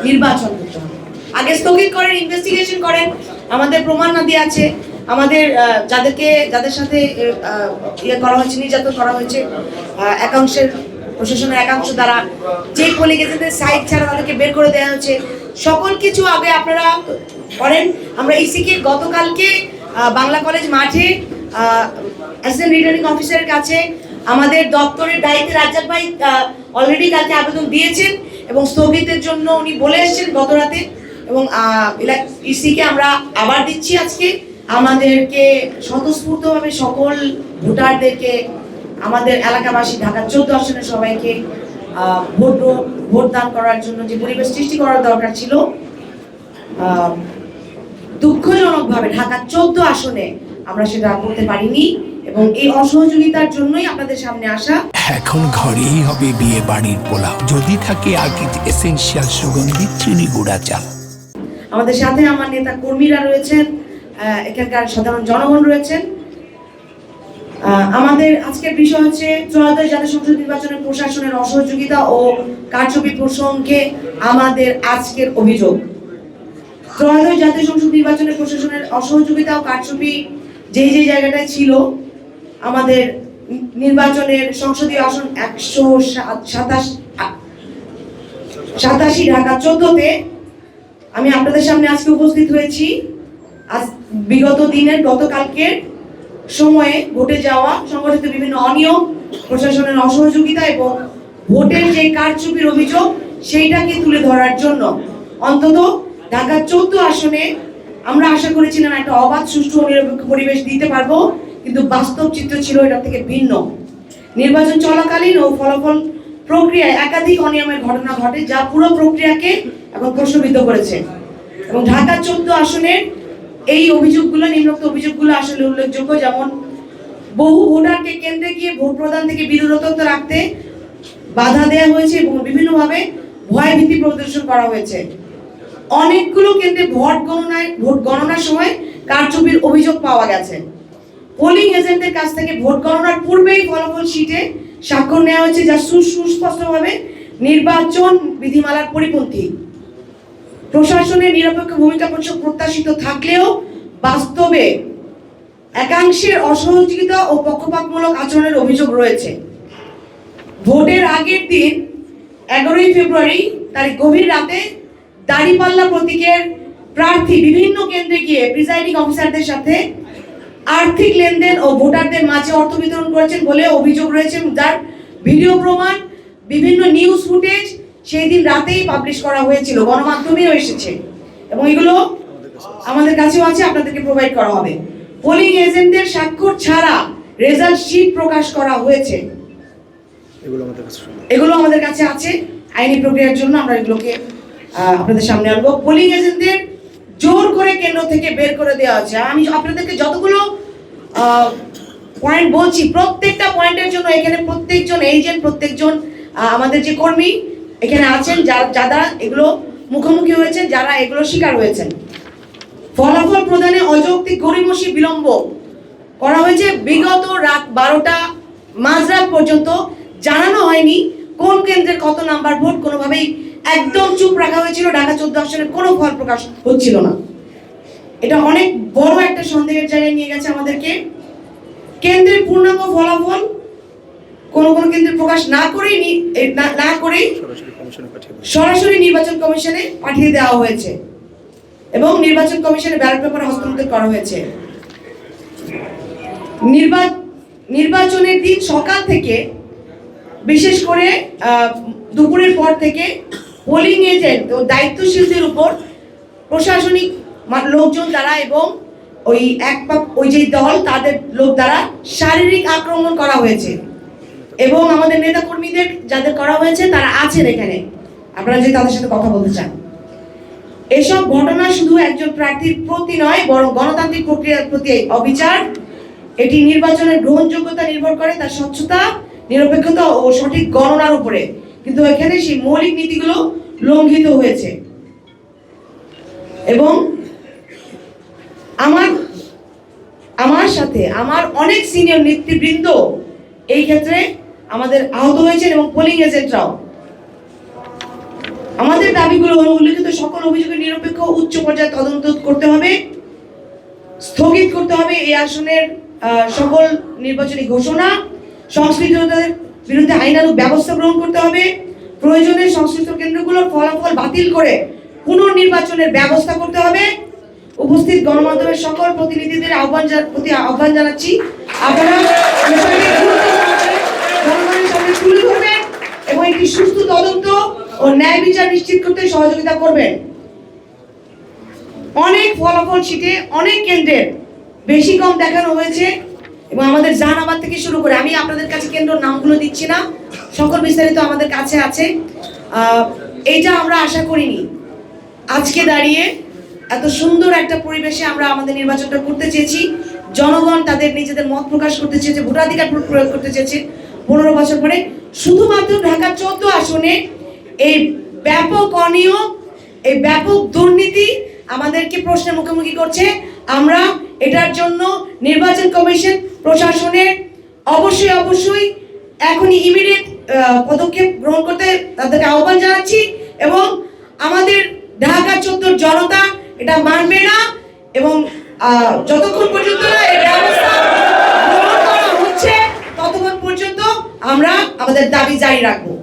নির্বাচন করতে হবে। আগে স্থগিত করেন, ইনভেস্টিগেশন করেন, আমাদের প্রমাণাদি আছে, আমাদের যাদের সাথে ইয়ে করা হয়েছে, নির্যাতন করা হয়েছে একাংশের প্রশাসনের একাংশ দ্বারা, যে পোলিং এজেন্টদের সাইট ছাড়া তাদেরকে বের করে দেওয়া হয়েছে, সকল কিছু আগে আপনারা করেন। আমরা ইসিকে গতকালকে বাংলা কলেজ মাঠে অ্যাসিস্ট্যান্ট রিটার্নিং অফিসারের কাছে আমাদের দপ্তরের দায়িত্বে রাজ্জাক ভাই অলরেডি কালকে আবেদন দিয়েছেন এবং স্থগিতের জন্য উনি বলে এসেছেন গত রাতে, এবং ইসিকে আমরা আবার দিচ্ছি আজকে। আমাদেরকে স্বতঃস্ফূর্তভাবে সকল ভোটারদেরকে, আমাদের এলাকাবাসী, ঢাকা 14 আসনের সবাইকে ভোট দান করার জন্য যে পরিবেশ সৃষ্টি করার দরকার ছিল, দুঃখজনকভাবে ঢাকা 14 আসনে আমরা সেটা করতে পারিনি, এবং এই অসহযোগিতার জন্যই আপনাদের সামনে আসা। এখন ঘরেই হবে বিয়ে বাড়ির পোলাও, যদি থাকে আর্কিড এসেনশিয়াল সুগন্ধি চিনি গুঁড়া চাল। আমাদের সাথে আমার নেতা কর্মীরা রয়েছেন, এখানকার সাধারণ জনগণ রয়েছেন। আমাদের আজকের বিষয় হচ্ছে ত্রয়োদশ জাতীয় সংসদ নির্বাচনের প্রশাসনের অসহযোগিতা ও কারচুপি প্রসঙ্গে আমাদের আজকের অভিযোগ। ত্রয়োদশ জাতীয় সংসদ নির্বাচনের প্রশাসনের অসহযোগিতা ও কারচুপি যে জায়গাটায় ছিল, আমাদের নির্বাচনের সংসদীয় আসন 187 ঢাকা 14-তে আমি আপনাদের সামনে আজকে উপস্থিত হয়েছি। আজ বিগত দিনের গতকালকের সময়ে ঘটে যাওয়া সংগঠিত বিভিন্ন অনিয়ম, প্রশাসনের অসহযোগিতা এবং ভোটের যে কারচুপির অভিযোগ সেইটাকে তুলে ধরার জন্য। অন্তত ঢাকা 14 আসনে আমরা আশা করেছিলাম একটা অবাধ, সুষ্ঠু ও নিরপেক্ষ পরিবেশ দিতে পারবো, কিন্তু বাস্তব চিত্র ছিল এটা থেকে ভিন্ন। নির্বাচন চলাকালীন ও ফলাফল প্রক্রিয়ায় একাধিক অনিয়মের ঘটনা ঘটে, যা পুরো প্রক্রিয়াকে এখন প্রশ্নবিদ্ধ করেছে। এবং ঢাকা 14 আসনের এই অভিযোগগুলো, নিম্নোক্ত অভিযোগগুলো আসলে উল্লেখযোগ্য। যেমন, বহু ভোটারকে কেন্দ্রে গিয়ে ভোট প্রদান থেকে বিরত রাখতে বাধা দেওয়া হয়েছে এবং বিভিন্নভাবে ভয় ভীতি প্রদর্শন করা হয়েছে। অনেকগুলো কেন্দ্রে ভোট গণনার সময় কারচুপির অভিযোগ পাওয়া গেছে। পোলিং এজেন্টদের কাছ থেকে ভোট গণনার পূর্বেই ফলাফল শিটে স্বাক্ষর নেওয়া হয়েছে, যা সুস্পষ্টভাবে নির্বাচন বিধিমালার পরিপন্থী। প্রশাসনের নিরপেক্ষ ভূমিকা প্রত্যাশিত থাকলেও বাস্তবে একাংশের অসহযোগিতা ও পক্ষপাতমূলক আচরণের অভিযোগ রয়েছে। ভোটের আগের দিন 11 ফেব্রুয়ারি তারিখ গভীর রাতে দাঁড়িপাল্লা প্রতীকের প্রার্থী বিভিন্ন কেন্দ্রে গিয়ে প্রিজাইডিং অফিসারদের সাথে আর্থিক লেনদেন ও ভোটারদের মাঝে অর্থ বিতরণ করেছেন বলে অভিযোগ রয়েছে, যার ভিডিও প্রমাণ, বিভিন্ন নিউজ ফুটেজ সেই দিন রাতেই পাবলিশ করা হয়েছিল, গণমাধ্যমেও এসেছে এবং এগুলো আমাদের কাছেও আছে, আপনাদেরকে প্রোভাইড করা হবে। পোলিং এজেন্টদের স্বাক্ষর ছাড়া রেজাল্ট শিট প্রকাশ করা হয়েছে, এগুলো আমাদের কাছে আছে। আইনি প্রক্রিয়ার জন্য আমরা এগুলোকে আপনাদের সামনে আনবো। পোলিং এজেন্টদের জোর করে কেন্দ্র থেকে বের করে দেওয়া হচ্ছে। আমি আপনাদেরকে যতগুলো পয়েন্ট বলছি, প্রত্যেকটা পয়েন্টের জন্য এখানে প্রত্যেকজন এজেন্ট, প্রত্যেকজন আমাদের যে কর্মী এখানে আছেন, যারা এগুলো মুখোমুখি হয়েছেন, যারা এগুলো শিকার হয়েছেন। ফলাফল প্রদানে অযৌক্তিক গড়িমসি বিলম্ব করা হয়েছে। বিগত রাত 12টা মাঝরাত পর্যন্ত জানানো হয়নি কোন কেন্দ্রের কত নাম্বার ভোট, কোনোভাবেই একদম চুপ রাখা হয়েছিল। ঢাকা 14 আসনের কোনো ফল প্রকাশ হচ্ছিল না। এটা অনেক বড় একটা সন্দেহের জায়গায় নিয়ে গেছে আমাদেরকে। কেন্দ্রের পূর্ণাঙ্গ ফলাফল কোন কেন্দ্রে প্রকাশ না করেই সরাসরি নির্বাচন কমিশনে পাঠিয়ে দেওয়া হয়েছে এবং নির্বাচন কমিশনের ব্যালট পেপার হস্তান্তর করা হয়েছে। নির্বাচনের দিন সকাল থেকে, বিশেষ করে দুপুরের পর থেকে পোলিং এজেন্ট ও দায়িত্বশীলদের উপর প্রশাসনিক লোকজন দ্বারা এবং ওই যে দল তাদের লোক দ্বারা শারীরিক আক্রমণ করা হয়েছে এবং আমাদের নেতা কর্মীদের যাদের করা হয়েছে তারা আছেন এখানে, আপনারা যদি তাদের সাথে কথা বলতে চান। এসব ঘটনা শুধু একজন প্রার্থীর প্রতি নয়, বরং গণতান্ত্রিক প্রক্রিয়ার প্রতি অবিচার। এটি নির্বাচনের গ্রহণযোগ্যতা নির্ভর করে তার স্বচ্ছতা, নিরপেক্ষতা ও সঠিক গণনার উপরে, কিন্তু এখানে সেই মৌলিক নীতিগুলো লঙ্ঘিত হয়েছে। এবং আমার সাথে আমার অনেক সিনিয়র নেতৃবৃন্দ এই ক্ষেত্রে আমাদের আহত হয়েছেন এবং পোলিং এজেন্টরাও। আমাদের দাবিগুলো হলো উল্লেখিত সকল অভিযোগের নিরপেক্ষ উচ্চ পর্যায়ে তদন্ত করতে হবে, স্থগিত করতে হবে এই আসনের সকল নির্বাচনী ঘোষণা, সংশ্লিষ্টদের বিরুদ্ধে আইনানুগ ব্যবস্থা গ্রহণ করতে হবে, প্রয়োজনে সংশ্লিষ্ট কেন্দ্রগুলোর ফলাফল বাতিল করে পুনর্নির্বাচনের ব্যবস্থা করতে হবে। উপস্থিত গণমাধ্যমের সকল প্রতিনিধিদের আহ্বান জানাচ্ছি, আপনারা জনগণের সামনে তুলে ধরবেন এবং একটি সুস্থ তদন্ত ও ন্যায় বিচার নিশ্চিত করতে সহযোগিতা করবেন। অনেক ফলাফল শীটে অনেক কেন্দ্রের বেশি কম দেখানো হয়েছে এবং আমাদের জাহানাবাদ থেকে শুরু করে, আমি আপনাদের কাছে কেন্দ্রের নামগুলো দিচ্ছি না, সকল বিস্তারিত আমাদের কাছে আছে। এইটা আমরা আশা করিনি। আজকে দাঁড়িয়ে এত সুন্দর একটা পরিবেশে আমরা আমাদের নির্বাচনটা করতে চেয়েছি, জনগণ তাদের নিজেদের মত প্রকাশ করতে চেয়েছে, ভোটাধিকার প্রয়োগ করতে চেয়েছে 15 বছর পরে। শুধুমাত্র ঢাকা 14 আসনে এই ব্যাপক অনিয়ম, এই ব্যাপক দুর্নীতি আমাদেরকে প্রশ্নের মুখোমুখি করছে। আমরা এটার জন্য নির্বাচন কমিশন প্রশাসনের অবশ্যই এখনই ইমিডিয়েট পদক্ষেপ গ্রহণ করতে তাদেরকে আহ্বান জানাচ্ছি এবং আমাদের ঢাকা 14 জনতা এটা মানবে না এবং যতক্ষণ পর্যন্ত এই ব্যবস্থা গ্রহণ করা হচ্ছে ততক্ষণ পর্যন্ত আমরা আমাদের দাবি জারি রাখবো।